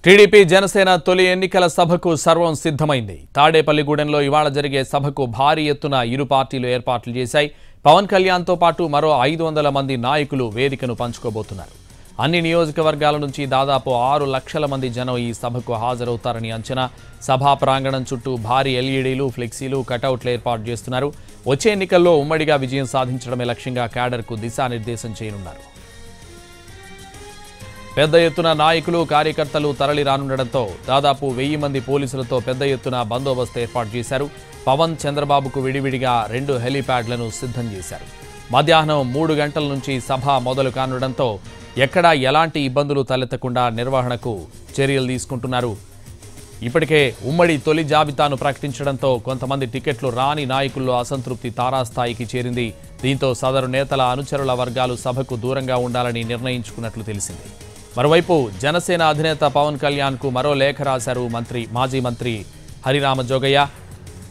TDP Janasena తొలి ఎన్నికల సభకు సర్వం సిద్ధమైంది. తాడేపల్లిగూడెంలో ఇవాళ జరిగే సభకు భారీ ఎత్తున ఇరు పార్టీలు ఏర్పాట్లు చేశాయి. పవన్ కళ్యాణ్తో పాటు మరో 500 మంది నాయకులు వేదికను పంచుకోబోతున్నారు. అన్ని నియోజకవర్గాల నుంచి దాదాపు 6 లక్షల మంది జనం ఈ సభకు హాజరవుతారని అంచనా. సభా ప్రాంగణం చుట్టూ భారీ ఎల్ఈడీలు, ఫ్లెక్సీలు, కటౌట్లు ఏర్పాటు చేస్తున్నారు. వచ్చే ఎన్నికల్లో ఉమ్మడిగా విజయం సాధించడమే లక్ష్యంగా క్యాడర్కు దిశానిర్దేశం చేయనున్నారు. పెద్ద ఎత్తున నాయకులు, కార్యకర్తలు తరలి రానుండడంతో దాదాపు 1000 మంది పోలీసులతో పెద్ద ఎత్తున బందోబస్తు ఏర్పాటు చేశారు. పవన్, చంద్రబాబుకు విడివిడిగా 2 హెలీప్యాడ్లను సిద్ధం చేశారు. మధ్యాహ్నం 3 గంటల నుంచి సభ మొదలు కానుండడంతో ఎక్కడా ఎలాంటి ఇబ్బందులు తలెత్తకుండా నిర్వహణకు చర్యలు తీసుకుంటున్నారు. ఇప్పటికే ఉమ్మడి తొలి జాబితాను ప్రకటించడంతో కొంతమంది టికెట్లు రాని నాయకుల్లో అసంతృప్తి తారాస్థాయికి చేరింది. దీంతో సదరు నేతల అనుచరుల వర్గాలు సభకు దూరంగా ఉండాలని నిర్ణయించుకున్నట్లు తెలిసింది. మరోవైపు జనసేన అధినేత పవన్ కళ్యాణ్కు మరో లేఖ రాశారు మాజీ మంత్రి హరిరామ జోగయ్య.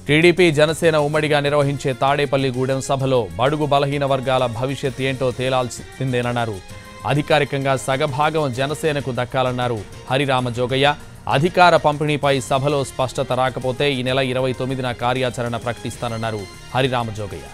టీడీపీ జనసేన ఉమ్మడిగా నిర్వహించే తాడేపల్లిగూడెం సభలో బడుగు బలహీన వర్గాల భవిష్యత్ ఏంటో తేలాల్సిందేనన్నారు. అధికారికంగా సగభాగం జనసేనకు దక్కాలన్నారు హరిరామ జోగయ్య. అధికార పంపిణీపై సభలో స్పష్టత రాకపోతే ఈ నెల 29న కార్యాచరణ ప్రకటిస్తానన్నారు హరిరామ జోగయ్య.